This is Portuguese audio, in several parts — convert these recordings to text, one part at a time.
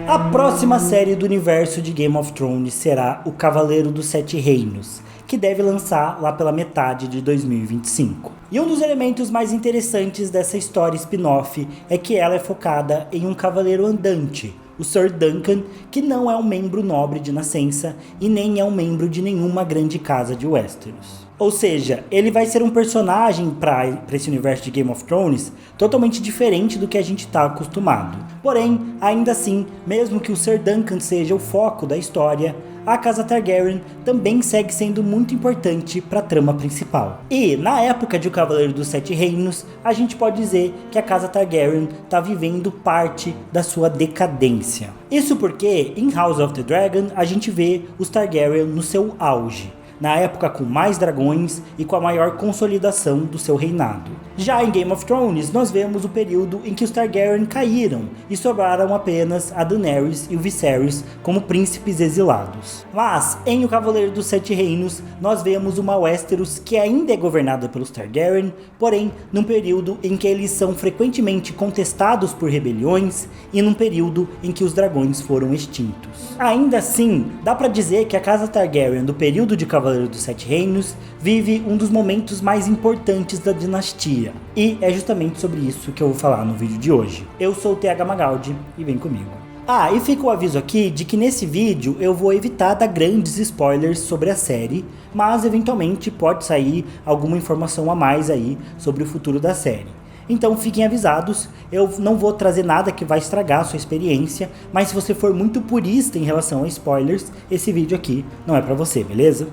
A próxima série do universo de Game of Thrones será O Cavaleiro dos Sete Reinos, que deve lançar lá pela metade de 2025. E um dos elementos mais interessantes dessa história spin-off é que ela é focada em um cavaleiro andante, o Sir Duncan, que não é um membro nobre de nascença e nem é um membro de nenhuma grande casa de Westeros. Ou seja, ele vai ser um personagem para esse universo de Game of Thrones totalmente diferente do que a gente está acostumado. Porém, ainda assim, mesmo que o Sir Duncan seja o foco da história, a Casa Targaryen também segue sendo muito importante para a trama principal. E, na época de O Cavaleiro dos Sete Reinos, a gente pode dizer que a Casa Targaryen está vivendo parte da sua decadência. Isso porque, em House of the Dragon, a gente vê os Targaryen no seu auge, na época com mais dragões e com a maior consolidação do seu reinado. Já em Game of Thrones, nós vemos o período em que os Targaryen caíram e sobraram apenas a Daenerys e o Viserys como príncipes exilados. Mas, em O Cavaleiro dos Sete Reinos, nós vemos uma Westeros que ainda é governada pelos Targaryen, porém num período em que eles são frequentemente contestados por rebeliões e num período em que os dragões foram extintos. Ainda assim, dá pra dizer que a Casa Targaryen do período de Cavaleiro dos Sete Reinos vive um dos momentos mais importantes da dinastia. E é justamente sobre isso que eu vou falar no vídeo de hoje. Eu sou o TH Magaldi e vem comigo. E fica o aviso aqui de que nesse vídeo eu vou evitar dar grandes spoilers sobre a série, mas eventualmente pode sair alguma informação a mais aí sobre o futuro da série. Então fiquem avisados, eu não vou trazer nada que vai estragar a sua experiência, mas se você for muito purista em relação a spoilers, esse vídeo aqui não é pra você, beleza?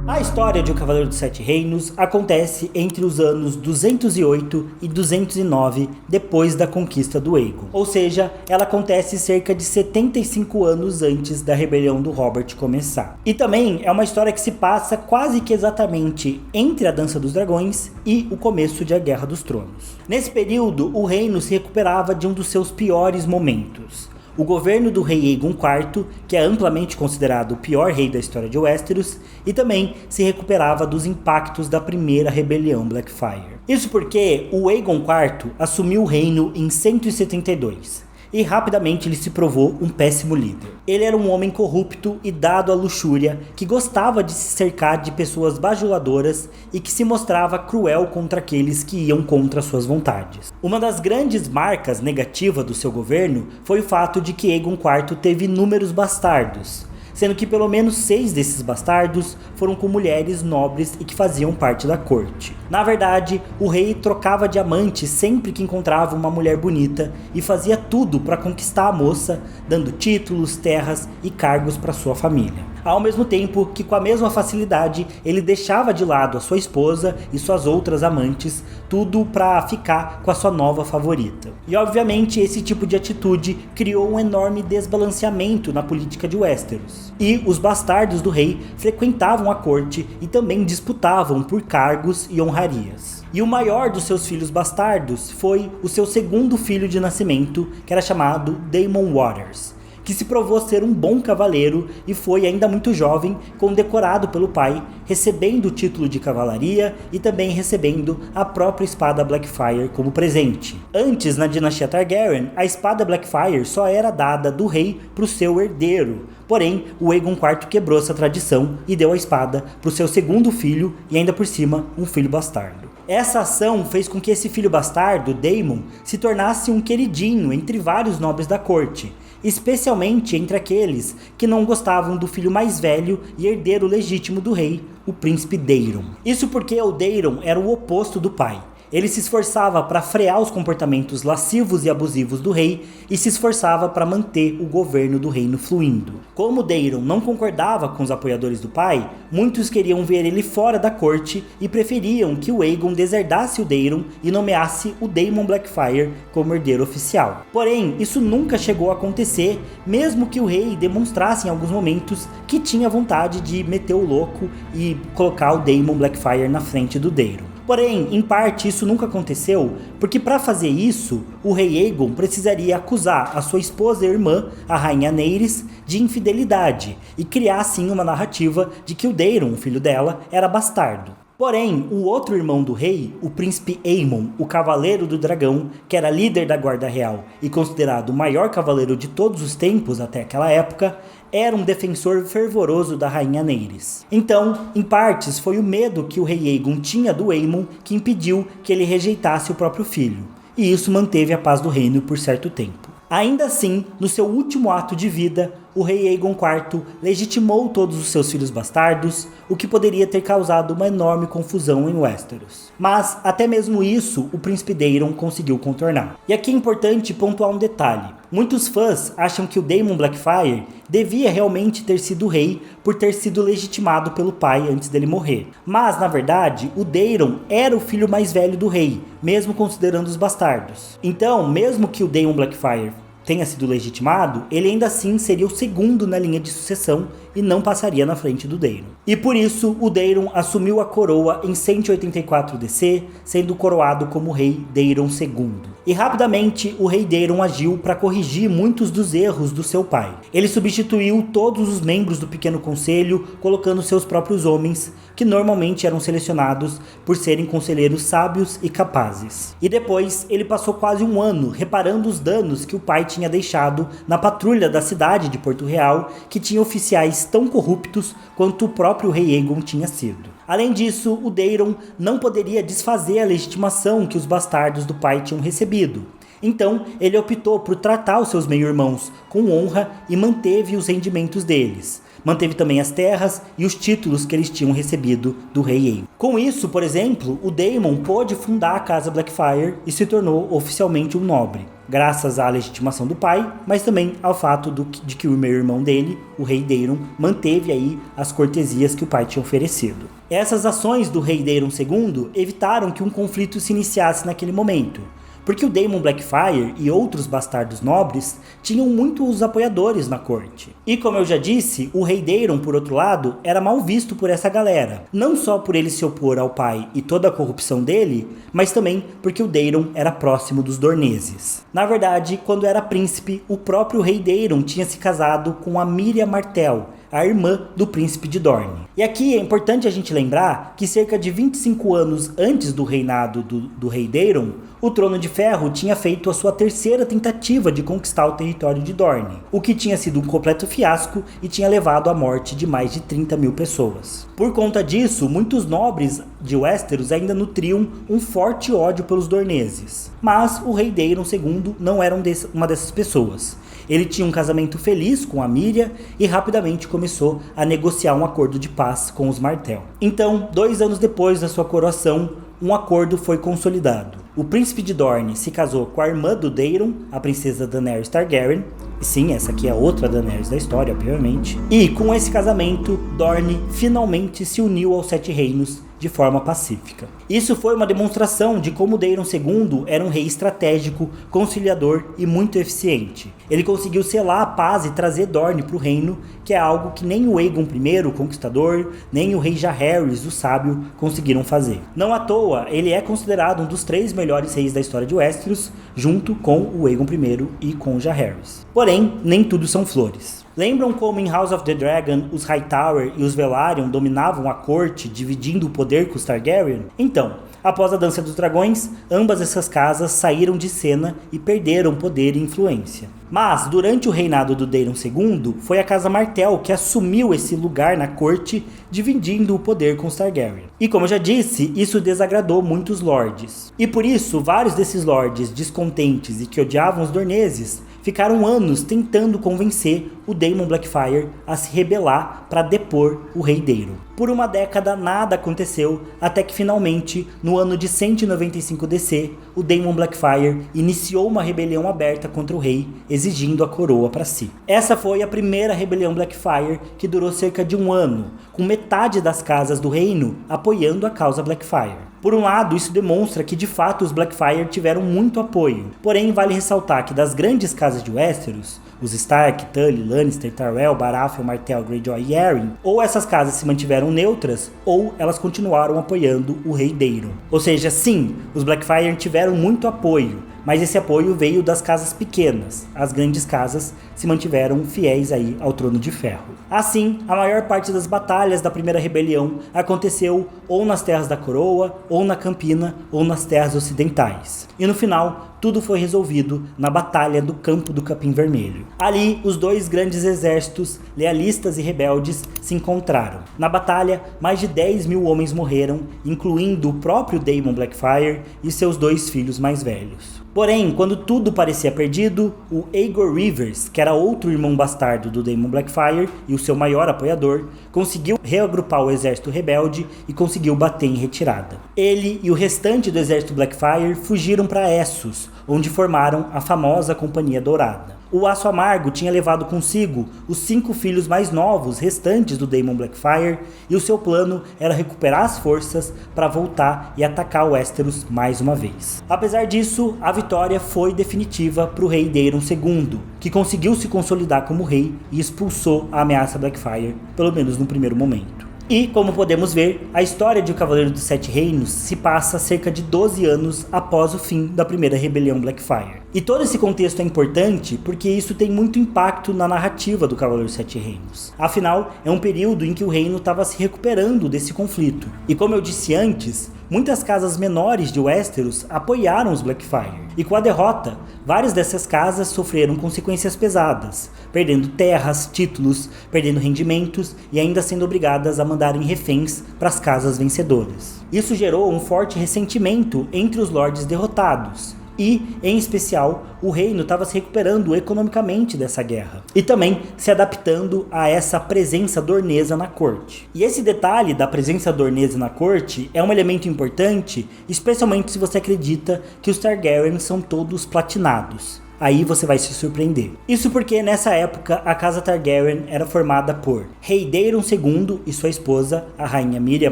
A história de O Cavaleiro dos Sete Reinos acontece entre os anos 208 e 209 depois da conquista do Aegon. Ou seja, ela acontece cerca de 75 anos antes da rebelião do Robert começar. E também é uma história que se passa quase que exatamente entre a Dança dos Dragões e o começo de A Guerra dos Tronos. Nesse período, o reino se recuperava de um dos seus piores momentos. O governo do rei Aegon IV, que é amplamente considerado o pior rei da história de Westeros, e também se recuperava dos impactos da primeira rebelião Blackfyre. Isso porque o Aegon IV assumiu o reino em 172. E rapidamente ele se provou um péssimo líder. Ele era um homem corrupto e dado à luxúria, que gostava de se cercar de pessoas bajuladoras e que se mostrava cruel contra aqueles que iam contra suas vontades. Uma das grandes marcas negativas do seu governo foi o fato de que Aegon IV teve inúmeros bastardos, sendo que pelo menos 6 desses bastardos foram com mulheres nobres e que faziam parte da corte. Na verdade, o rei trocava de amante sempre que encontrava uma mulher bonita e fazia tudo para conquistar a moça, dando títulos, terras e cargos para sua família. Ao mesmo tempo que, com a mesma facilidade, ele deixava de lado a sua esposa e suas outras amantes, tudo para ficar com a sua nova favorita. E obviamente esse tipo de atitude criou um enorme desbalanceamento na política de Westeros. E os bastardos do rei frequentavam a corte e também disputavam por cargos e honrarias. E o maior dos seus filhos bastardos foi o seu segundo filho de nascimento, que era chamado Daemon Waters, que se provou ser um bom cavaleiro e foi ainda muito jovem condecorado pelo pai, recebendo o título de cavalaria e também recebendo a própria espada Blackfyre como presente. Antes, na dinastia Targaryen, a espada Blackfyre só era dada do rei para o seu herdeiro. Porém, o Aegon IV quebrou essa tradição e deu a espada para o seu segundo filho e ainda por cima um filho bastardo. Essa ação fez com que esse filho bastardo, Daemon, se tornasse um queridinho entre vários nobres da corte, especialmente entre aqueles que não gostavam do filho mais velho e herdeiro legítimo do rei, o príncipe Daeron. Isso porque o Daeron era o oposto do pai. Ele se esforçava para frear os comportamentos lascivos e abusivos do rei e se esforçava para manter o governo do reino fluindo. Como Daeron não concordava com os apoiadores do pai, muitos queriam ver ele fora da corte e preferiam que o Aegon deserdasse o Daeron e nomeasse o Daemon Blackfyre como herdeiro oficial. Porém, isso nunca chegou a acontecer, mesmo que o rei demonstrasse em alguns momentos que tinha vontade de meter o louco e colocar o Daemon Blackfyre na frente do Daeron. Porém, em parte isso nunca aconteceu, porque para fazer isso, o rei Aegon precisaria acusar a sua esposa e irmã, a rainha Neyris, de infidelidade e criar assim uma narrativa de que o Daeron, o filho dela, era bastardo. Porém, o outro irmão do rei, o príncipe Aemon, o Cavaleiro do Dragão, que era líder da Guarda Real e considerado o maior cavaleiro de todos os tempos até aquela época, era um defensor fervoroso da rainha Neyris. Então, em partes, foi o medo que o rei Aegon tinha do Aemon que impediu que ele rejeitasse o próprio filho, e isso manteve a paz do reino por certo tempo. Ainda assim, no seu último ato de vida, o rei Aegon IV legitimou todos os seus filhos bastardos, o que poderia ter causado uma enorme confusão em Westeros. Mas, até mesmo isso, o príncipe Daemon conseguiu contornar. E aqui é importante pontuar um detalhe. Muitos fãs acham que o Daemon Blackfyre devia realmente ter sido rei por ter sido legitimado pelo pai antes dele morrer. Mas, na verdade, o Daemon era o filho mais velho do rei, mesmo considerando os bastardos. Então, mesmo que o Daemon Blackfyre tenha sido legitimado, ele ainda assim seria o segundo na linha de sucessão e não passaria na frente do Daemon. E por isso, o Daemon assumiu a coroa em 184 DC, sendo coroado como rei Daemon II. E rapidamente, o rei Daemon agiu para corrigir muitos dos erros do seu pai. Ele substituiu todos os membros do Pequeno Conselho, colocando seus próprios homens, que normalmente eram selecionados por serem conselheiros sábios e capazes. E depois, ele passou quase um ano reparando os danos que o pai tinha deixado na patrulha da cidade de Porto Real, que tinha oficiais tão corruptos quanto o próprio rei Aegon tinha sido. Além disso, o Daemon não poderia desfazer a legitimação que os bastardos do pai tinham recebido. Então, ele optou por tratar os seus meio-irmãos com honra e manteve os rendimentos deles. Manteve também as terras e os títulos que eles tinham recebido do rei Aegon. Com isso, por exemplo, o Daemon pôde fundar a Casa Blackfyre e se tornou oficialmente um nobre, graças à legitimação do pai, mas também ao fato de que o meio-irmão dele, o rei Daemon, manteve aí as cortesias que o pai tinha oferecido. Essas ações do rei Daemon II evitaram que um conflito se iniciasse naquele momento, porque o Daemon Blackfyre e outros bastardos nobres tinham muitos apoiadores na corte. E como eu já disse, o rei Daemon, por outro lado, era mal visto por essa galera. Não só por ele se opor ao pai e toda a corrupção dele, mas também porque o Daemon era próximo dos Dorneses. Na verdade, quando era príncipe, o próprio rei Daemon tinha se casado com a Mirria Martell, a irmã do príncipe de Dorne. E aqui é importante a gente lembrar que cerca de 25 anos antes do reinado do rei Daemon, o Trono de Ferro tinha feito a sua terceira tentativa de conquistar o território de Dorne, o que tinha sido um completo fiasco e tinha levado à morte de mais de 30 mil pessoas. Por conta disso, muitos nobres de Westeros ainda nutriam um forte ódio pelos Dorneses. Mas o rei Daemon II não era uma dessas pessoas. Ele tinha um casamento feliz com a Mirria e rapidamente começou a negociar um acordo de paz com os Martell. Então, 2 anos depois da sua coroação, um acordo foi consolidado. O príncipe de Dorne se casou com a irmã do Daemon, a princesa Daenerys Targaryen. E sim, essa aqui é outra Daenerys da história, obviamente. E com esse casamento, Dorne finalmente se uniu aos Sete Reinos de forma pacífica. Isso foi uma demonstração de como Daemon II era um rei estratégico, conciliador e muito eficiente. Ele conseguiu selar a paz e trazer Dorne para o reino, que é algo que nem o Aegon I, o Conquistador, nem o rei Jaehaerys, o Sábio, conseguiram fazer. Não à toa, ele é considerado um dos 3 melhores reis da história de Westeros, junto com o Aegon I e com o Jaehaerys. Porém, nem tudo são flores. Lembram como em House of the Dragon os Hightower e os Velaryon dominavam a corte, dividindo o poder com os Targaryen? Então, após a Dança dos Dragões, ambas essas casas saíram de cena e perderam poder e influência. Mas, durante o reinado do Daemon II, foi a Casa Martell que assumiu esse lugar na corte, dividindo o poder com os Targaryen. E como eu já disse, isso desagradou muitos lords. E por isso, vários desses lords descontentes e que odiavam os Dorneses ficaram anos tentando convencer o Daemon Blackfyre a se rebelar para depor o rei Daemon. Por uma década nada aconteceu, até que finalmente, no ano de 195 DC, o Daemon Blackfyre iniciou uma rebelião aberta contra o rei, exigindo a coroa para si. Essa foi a primeira rebelião Blackfyre, que durou cerca de 1 ano, com metade das casas do reino apoiando a causa Blackfyre. Por um lado, isso demonstra que de fato os Blackfyre tiveram muito apoio, porém vale ressaltar que das grandes casas de Westeros, os Stark, Tully, Lannister, Tyrell, Baratheon, Martell, Greyjoy e Arryn, ou essas casas se mantiveram neutras, ou elas continuaram apoiando o rei Daemon. Ou seja, sim, os Blackfyre tiveram muito apoio, mas esse apoio veio das casas pequenas. As grandes casas se mantiveram fiéis aí ao Trono de Ferro. Assim, a maior parte das batalhas da primeira rebelião aconteceu ou nas terras da Coroa, ou na Campina, ou nas terras ocidentais. E no final, tudo foi resolvido na Batalha do Campo do Capim Vermelho. Ali, os dois grandes exércitos, lealistas e rebeldes, se encontraram. Na batalha, mais de 10 mil homens morreram, incluindo o próprio Daemon Blackfyre e seus 2 filhos mais velhos. Porém, quando tudo parecia perdido, o Aegor Rivers, que era outro irmão bastardo do Daemon Blackfyre e o seu maior apoiador, conseguiu reagrupar o exército rebelde e conseguiu bater em retirada. Ele e o restante do exército Blackfyre fugiram para Essos, onde formaram a famosa Companhia Dourada. O Aço Amargo tinha levado consigo os 5 filhos mais novos restantes do Daemon Blackfyre, e o seu plano era recuperar as forças para voltar e atacar Westeros mais uma vez. Apesar disso, a vitória foi definitiva para o rei Daemon II, que conseguiu se consolidar como rei e expulsou a ameaça Blackfyre, pelo menos no primeiro momento. E, como podemos ver, a história de O Cavaleiro dos Sete Reinos se passa cerca de 12 anos após o fim da primeira rebelião Blackfyre. E todo esse contexto é importante porque isso tem muito impacto na narrativa do Cavaleiro dos Sete Reinos. Afinal, é um período em que o reino estava se recuperando desse conflito. E como eu disse antes, muitas casas menores de Westeros apoiaram os Blackfyre. E com a derrota, várias dessas casas sofreram consequências pesadas, perdendo terras, títulos, perdendo rendimentos e ainda sendo obrigadas a mandarem reféns para as casas vencedoras. Isso gerou um forte ressentimento entre os lordes derrotados. E, em especial, o reino estava se recuperando economicamente dessa guerra e também se adaptando a essa presença dornesa na corte. E esse detalhe da presença dornesa na corte é um elemento importante, especialmente se você acredita que os Targaryen são todos platinados. Aí você vai se surpreender. Isso porque nessa época a casa Targaryen era formada por Rei Daemon II e sua esposa, a rainha Míriah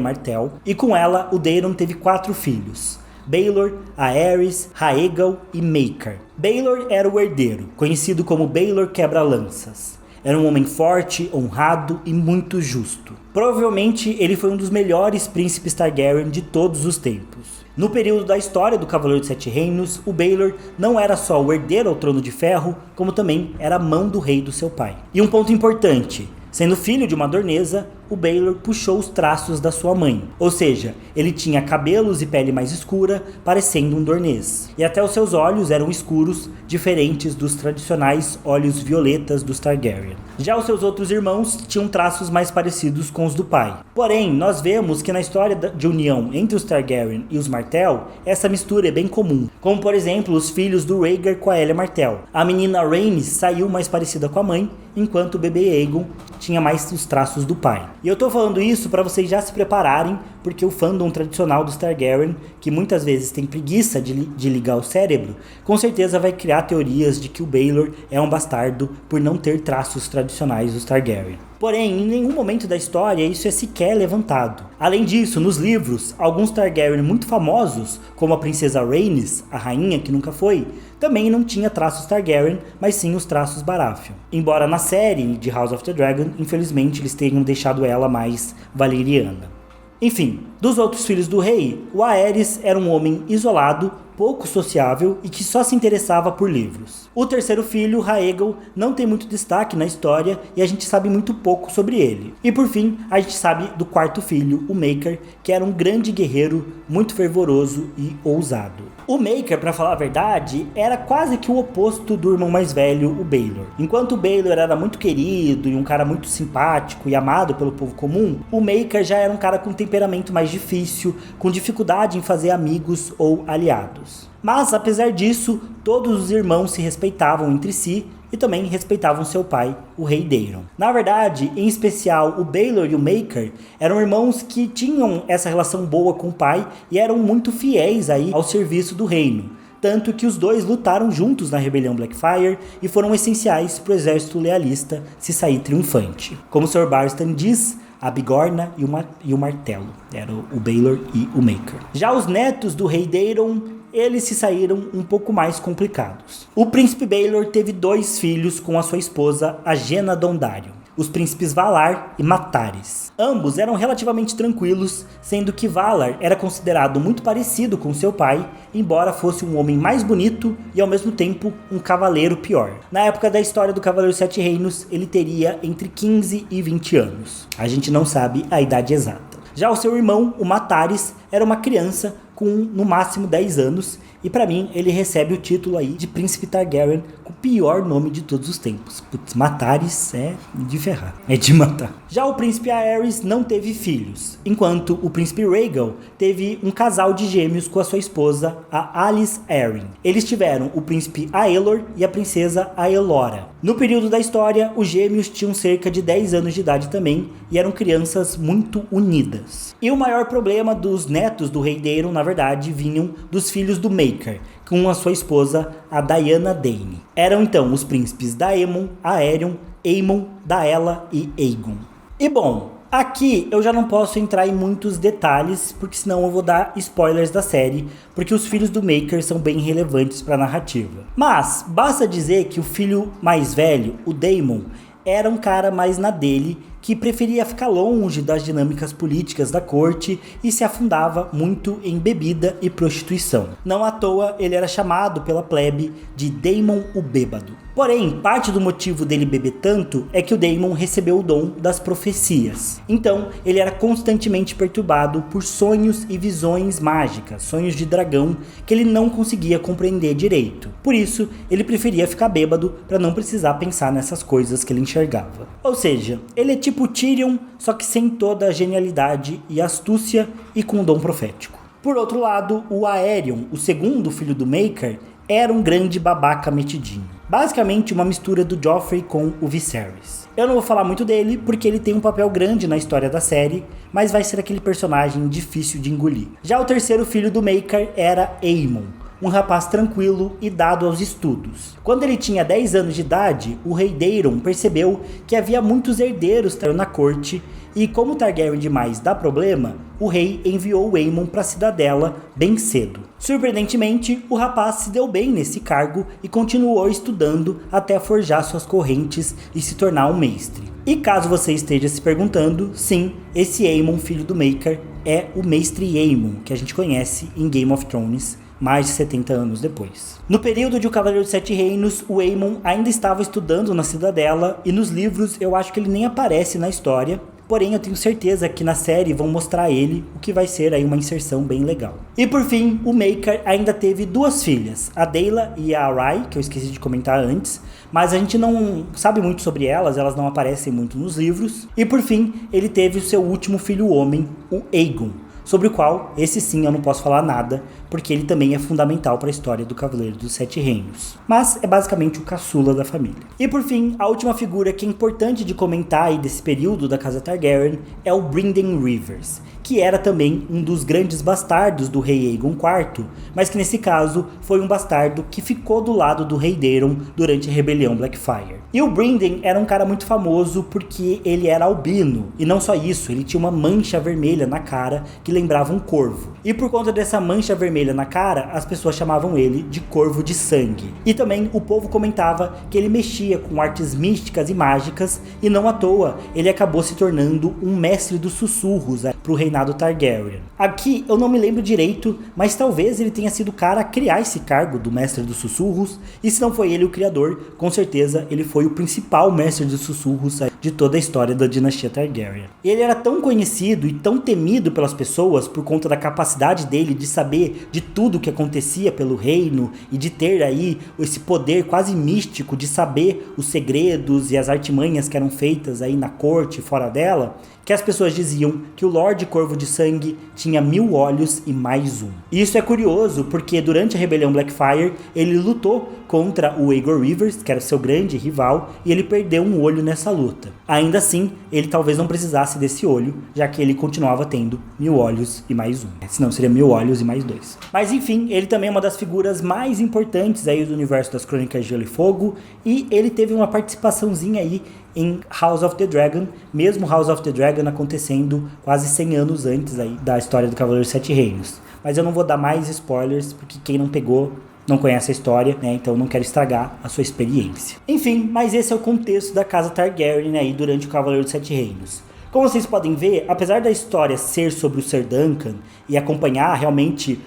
Martell, e com ela o Daemon teve 4 filhos: Baelor, Aerys, Rhaegal e Maekar. Baelor era o herdeiro, conhecido como Baelor Quebra-Lanças. Era um homem forte, honrado e muito justo. Provavelmente ele foi um dos melhores príncipes Targaryen de todos os tempos. No período da história do Cavaleiro dos Sete Reinos, o Baelor não era só o herdeiro ao Trono de Ferro, como também era a mão do rei do seu pai. E um ponto importante: sendo filho de uma dornesa, o Baelor puxou os traços da sua mãe, ou seja, ele tinha cabelos e pele mais escura, parecendo um dornês. E até os seus olhos eram escuros, diferentes dos tradicionais olhos violetas dos Targaryen. Já os seus outros irmãos tinham traços mais parecidos com os do pai. Porém, nós vemos que na história de união entre os Targaryen e os Martell, essa mistura é bem comum, como por exemplo os filhos do Rhaegar com a Elia Martell. A menina Rhaenys saiu mais parecida com a mãe, enquanto o bebê Aegon tinha mais os traços do pai. E eu tô falando isso para vocês já se prepararem, porque o fandom tradicional dos Targaryen, que muitas vezes tem preguiça de ligar o cérebro, com certeza vai criar teorias de que o Baelor é um bastardo por não ter traços tradicionais dos Targaryen. Porém, em nenhum momento da história isso é sequer levantado. Além disso, nos livros, alguns Targaryen muito famosos, como a princesa Rhaenys, a rainha que nunca foi, também não tinha traços Targaryen, mas sim os traços Baratheon. Embora na série de House of the Dragon, infelizmente eles tenham deixado ela mais valeriana. Enfim, dos outros filhos do rei, o Aerys era um homem isolado, pouco sociável e que só se interessava por livros. O terceiro filho, Rhaegal, não tem muito destaque na história e a gente sabe muito pouco sobre ele. E por fim, a gente sabe do quarto filho, o Maekar, que era um grande guerreiro, muito fervoroso e ousado. O Maekar, pra falar a verdade, era quase que o oposto do irmão mais velho, o Baelor. Enquanto o Baelor era muito querido e um cara muito simpático e amado pelo povo comum, o Maekar já era um cara com temperamento mais difícil, com dificuldade em fazer amigos ou aliados. Mas, apesar disso, todos os irmãos se respeitavam entre si e também respeitavam seu pai, o rei Daemon. Na verdade, em especial, o Baelor e o Maekar eram irmãos que tinham essa relação boa com o pai e eram muito fiéis aí ao serviço do reino. Tanto que os dois lutaram juntos na rebelião Blackfyre e foram essenciais para o exército lealista se sair triunfante. Como o Sr. Barristan diz, a bigorna e o martelo. Era o Baelor e o Maekar. Já os netos do rei Daemon, eles se saíram um pouco mais complicados. O príncipe Baelor teve 2 filhos com a sua esposa, a Genna Dondarrion. os príncipes Valar e Mataris. Ambos eram relativamente tranquilos, sendo que Valar era considerado muito parecido com seu pai, embora fosse um homem mais bonito e ao mesmo tempo um cavaleiro pior. Na época da história do Cavaleiro dos Sete Reinos, ele teria entre 15 e 20 anos. A gente não sabe a idade exata. Já o seu irmão, o Mataris, era uma criança com no máximo 10 anos, e pra mim ele recebe o título aí de Príncipe Targaryen com o pior nome de todos os tempos. Putz, Mataris é de ferrar, é de matar. Já o Príncipe Aerys não teve filhos, enquanto o Príncipe Rhaegal teve um casal de gêmeos com a sua esposa, a Alis Arryn. Eles tiveram o Príncipe Aelor e a Princesa Aelora. No período da história, os gêmeos tinham cerca de 10 anos de idade também e eram crianças muito unidas. E o maior problema dos netos do Rei Daemon, na verdade, vinham dos filhos do Maker, com a sua esposa, a Dyanna Dayne. Eram então os príncipes Daemon, Aerion, Aemon, Daella e Aegon. E bom, aqui eu já não posso entrar em muitos detalhes, porque senão eu vou dar spoilers da série, porque os filhos do Maker são bem relevantes para a narrativa. Mas basta dizer que o filho mais velho, o Daemon, era um cara mais na dele, que preferia ficar longe das dinâmicas políticas da corte e se afundava muito em bebida e prostituição. Não à toa ele era chamado pela plebe de Daemon o Bêbado. Porém, parte do motivo dele beber tanto é que o Daemon recebeu o dom das profecias. Então, ele era constantemente perturbado por sonhos e visões mágicas, sonhos de dragão, que ele não conseguia compreender direito. Por isso, ele preferia ficar bêbado para não precisar pensar nessas coisas que ele enxergava. Ou seja, ele é tipo Tyrion, só que sem toda a genialidade e astúcia e com um dom profético. Por outro lado, o Aerion, o segundo filho do Maker, era um grande babaca metidinho. Basicamente uma mistura do Joffrey com o Viserys. Eu não vou falar muito dele porque ele tem um papel grande na história da série, mas vai ser aquele personagem difícil de engolir. Já o terceiro filho do Maker era Aemon, um rapaz tranquilo e dado aos estudos. Quando ele tinha 10 anos de idade, o rei Daemon percebeu que havia muitos herdeiros na corte e, como Targaryen demais dá problema, o rei enviou o Aemon para a cidadela bem cedo. Surpreendentemente, o rapaz se deu bem nesse cargo e continuou estudando até forjar suas correntes e se tornar um mestre. E caso você esteja se perguntando, sim, esse Aemon, filho do Maker, é o mestre Aemon, que a gente conhece em Game of Thrones, mais de 70 anos depois. No período de O Cavaleiro dos Sete Reinos, o Aemon ainda estava estudando na cidadela e nos livros eu acho que ele nem aparece na história, porém eu tenho certeza que na série vão mostrar ele, o que vai ser aí uma inserção bem legal. E por fim, o Maker ainda teve duas filhas, a Daela e a Arai, que eu esqueci de comentar antes, mas a gente não sabe muito sobre elas, elas não aparecem muito nos livros. E por fim, ele teve o seu último filho homem, o Aegon, sobre o qual, esse sim eu não posso falar nada, porque ele também é fundamental para a história do Cavaleiro dos Sete Reinos. Mas é basicamente o caçula da família. E por fim, a última figura que é importante de comentar aí desse período da casa Targaryen é o Brynden Rivers, que era também um dos grandes bastardos do rei Aegon IV, mas que nesse caso foi um bastardo que ficou do lado do rei Daemon durante a rebelião Blackfyre. E o Brynden era um cara muito famoso porque ele era albino, e não só isso, ele tinha uma mancha vermelha na cara que lembrava um corvo. E por conta dessa mancha vermelha na cara, as pessoas chamavam ele de Corvo de Sangue. E também o povo comentava que ele mexia com artes místicas e mágicas, e não à toa ele acabou se tornando um mestre dos sussurros para o reinado Targaryen. Aqui eu não me lembro direito, mas talvez ele tenha sido o cara a criar esse cargo do mestre dos sussurros, e se não foi ele o criador, com certeza ele foi o principal mestre dos sussurros de toda a história da dinastia Targaryen. E ele era tão conhecido e tão temido pelas pessoas por conta da capacidade dele de saber de tudo o que acontecia pelo reino e de ter aí esse poder quase místico de saber os segredos e as artimanhas que eram feitas aí na corte e fora dela, que as pessoas diziam que o Lorde Corvo de Sangue tinha 1000 olhos e mais um. E isso é curioso porque durante a rebelião Blackfyre ele lutou contra o Aegon Rivers, que era seu grande rival, e ele perdeu um olho nessa luta. Ainda assim, ele talvez não precisasse desse olho, já que ele continuava tendo 1000 olhos e mais um. Senão seria 1000 olhos e mais 2. Mas enfim, ele também é uma das figuras mais importantes aí do universo das Crônicas de Gelo e Fogo, e ele teve uma participaçãozinha aí em House of the Dragon, mesmo House of the Dragon acontecendo quase 100 anos antes aí da história do Cavaleiro dos Sete Reinos. Mas eu não vou dar mais spoilers, porque quem não pegou não conhece a história, né? Então não quero estragar a sua experiência. Enfim, mas esse é o contexto da casa Targaryen aí durante o Cavaleiro dos Sete Reinos. Como vocês podem ver, apesar da história ser sobre o Ser Duncan e acompanhar realmente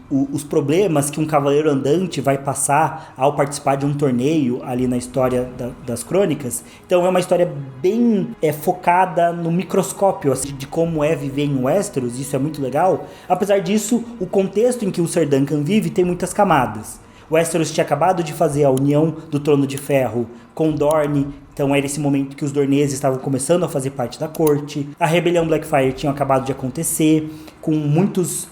os problemas que um cavaleiro andante vai passar ao participar de um torneio ali na história das crônicas, então é uma história bem focada no microscópio assim, de como é viver em Westeros, isso é muito legal. Apesar disso, o contexto em que o Ser Duncan vive tem muitas camadas. Westeros tinha acabado de fazer a união do Trono de Ferro com Dorne, então era esse momento que os Dorneses estavam começando a fazer parte da corte. A rebelião Blackfyre tinha acabado de acontecer, com muitas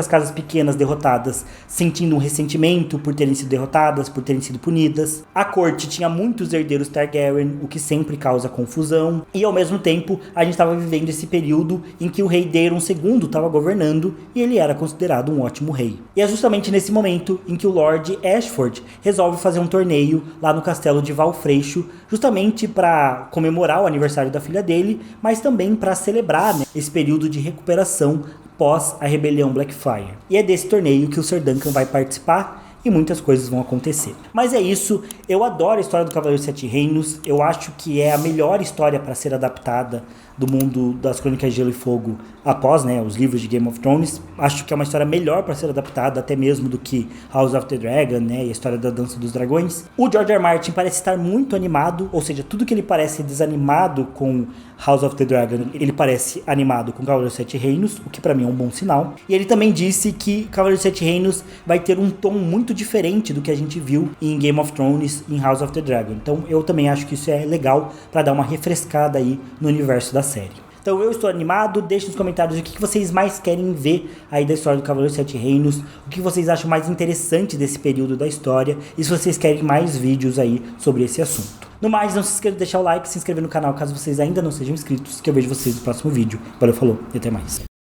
casas pequenas derrotadas, sentindo um ressentimento por terem sido derrotadas, por terem sido punidas. A corte tinha muitos herdeiros Targaryen, o que sempre causa confusão. E ao mesmo tempo, a gente estava vivendo esse período em que o rei Daemon II estava governando e ele era considerado um ótimo rei. E é justamente nesse momento em que o Lord Ashford resolve fazer um torneio lá no castelo de Valfreixo, justamente para comemorar o aniversário da filha dele, mas também para celebrar, né, esse período de recuperação pós a rebelião Blackfyre. E é desse torneio que o Ser Duncan vai participar e muitas coisas vão acontecer. Mas é isso, eu adoro a história do Cavaleiro dos Sete Reinos, eu acho que é a melhor história para ser adaptada do mundo das Crônicas de Gelo e Fogo após, né, os livros de Game of Thrones. Acho que é uma história melhor para ser adaptada, até mesmo do que House of the Dragon, né, e a história da Dança dos Dragões. O George R. R. Martin parece estar muito animado, ou seja, tudo que ele parece desanimado com House of the Dragon, ele parece animado com Cavaleiro dos Sete Reinos, o que para mim é um bom sinal. E ele também disse que Cavaleiro dos Sete Reinos vai ter um tom muito diferente do que a gente viu em Game of Thrones e em House of the Dragon. Então eu também acho que isso é legal para dar uma refrescada aí no universo da série. Então eu estou animado, deixe nos comentários o que vocês mais querem ver aí da história do Cavaleiro dos Sete Reinos, o que vocês acham mais interessante desse período da história e se vocês querem mais vídeos aí sobre esse assunto. No mais, não se esqueça de deixar o like e se inscrever no canal caso vocês ainda não sejam inscritos, que eu vejo vocês no próximo vídeo. Valeu, falou e até mais.